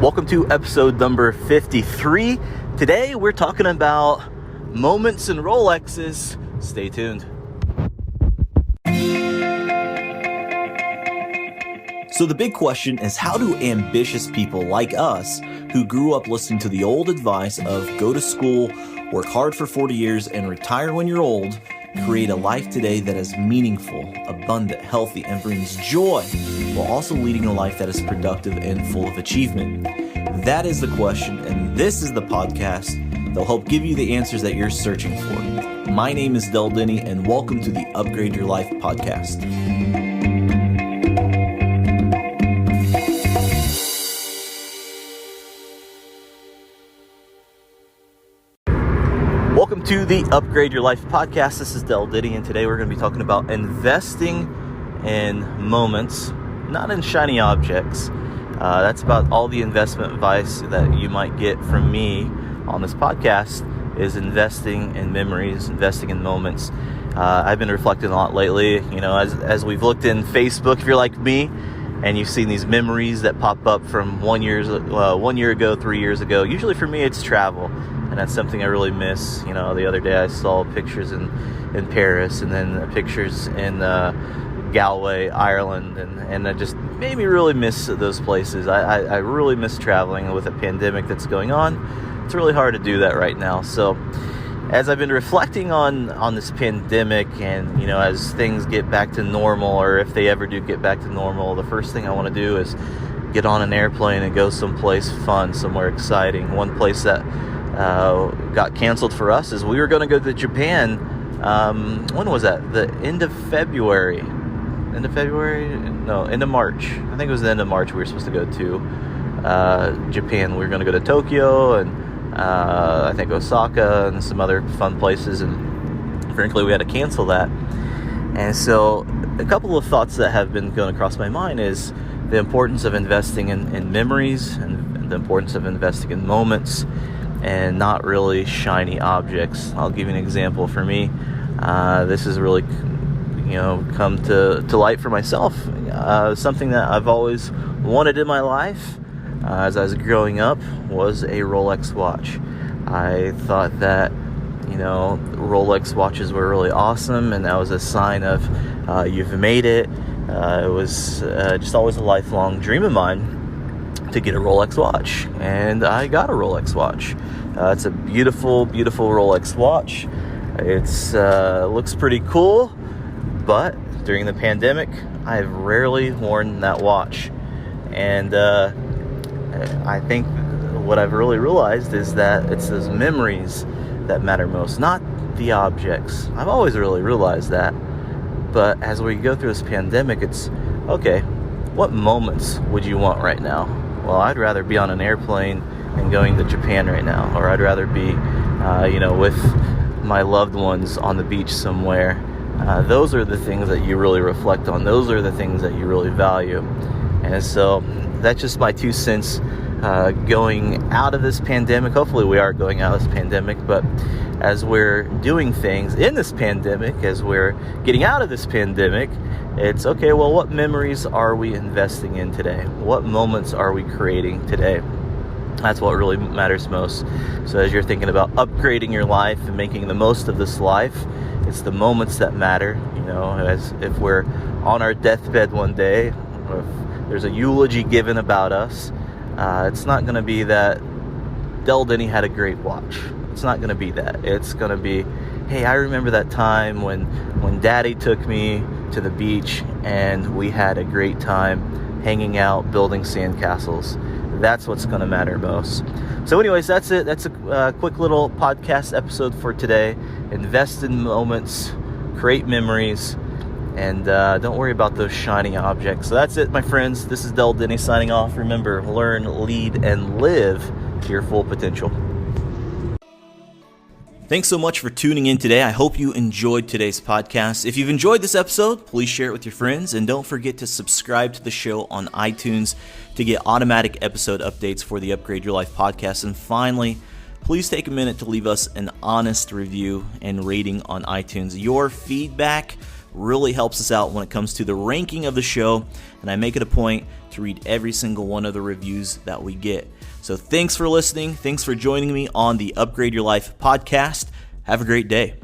Welcome to episode number 53. Today we're talking about moments and Rolexes. Stay tuned. So the big question is, how do ambitious people like us, who grew up listening to the old advice of go to school, work hard for 40 years, and retire when you're old, create a life today that is meaningful, abundant, healthy, and brings joy, while also leading a life that is productive and full of achievement? That is the question, and this is the podcast that'll help give you the answers that you're searching for. My name is Del Denny, and welcome to the Upgrade Your Life podcast. Welcome to the Upgrade Your Life podcast. This is Del Denny, and today we're going to be talking about investing in moments, not in shiny objects. That's about all the investment advice that you might get from me on this podcast is investing in memories, investing in moments. I've been reflecting a lot lately, as we've looked in Facebook, if you're like me, and you've seen these memories that pop up from 1 year ago, 3 years ago. Usually for me, it's travel. And that's something I really miss. The other day I saw pictures in Paris, and then pictures in Galway, Ireland, and it just made me really miss those places. I really miss traveling. With a pandemic that's going on, it's really hard to do that right now. So as I've been reflecting on this pandemic, and as things get back to normal, or if they ever do get back to normal, the first thing I want to do is get on an airplane and go someplace fun, somewhere exciting. One place that got canceled for us is we were going to go to Japan. When was that? The end of February? End of March. I think it was the end of March we were supposed to go to Japan. We were going to go to Tokyo and I think Osaka and some other fun places, and frankly we had to cancel that. And so a couple of thoughts that have been going across my mind is the importance of investing in memories, and the importance of investing in moments, and not really shiny objects. I'll give you an example. For me, this has really come to light for myself. Something that I've always wanted in my life as I was growing up was a Rolex watch. I thought that Rolex watches were really awesome, and that was a sign of you've made it. It was just always a lifelong dream of mine to get a Rolex watch, and I got a Rolex watch. It's a beautiful, beautiful Rolex watch. It's looks pretty cool, but during the pandemic, I've rarely worn that watch, and I think what I've really realized is that it's those memories that matter most, not the objects. I've always really realized that, but as we go through this pandemic, it's okay, what moments would you want right now? Well, I'd rather be on an airplane and going to Japan right now, or I'd rather be, with my loved ones on the beach somewhere. Those are the things that you really reflect on. Those are the things that you really value. And so that's just my 2 cents going out of this pandemic. Hopefully we are going out of this pandemic, but as we're doing things in this pandemic, as we're getting out of this pandemic, it's okay, well, what memories are we investing in today? What moments are we creating today? That's what really matters most. So as you're thinking about upgrading your life and making the most of this life, it's the moments that matter. As if we're on our deathbed one day, or if there's a eulogy given about us, it's not going to be that Del Denny had a great watch. It's not going to be that. It's going to be, hey, I remember that time when Daddy took me to the beach and we had a great time hanging out, building sandcastles. That's what's going to matter most. So anyways, that's it. That's a quick little podcast episode for today. Invest in moments, create memories, and don't worry about those shiny objects. So that's it, my friends. This is Del Denny signing off. Remember, learn, lead, and live to your full potential. Thanks so much for tuning in today. I hope you enjoyed today's podcast. If you've enjoyed this episode, please share it with your friends, and don't forget to subscribe to the show on iTunes to get automatic episode updates for the Upgrade Your Life podcast. And finally, please take a minute to leave us an honest review and rating on iTunes. Your feedback really helps us out when it comes to the ranking of the show, and I make it a point to read every single one of the reviews that we get. So thanks for listening. Thanks for joining me on the Upgrade Your Life podcast. Have a great day.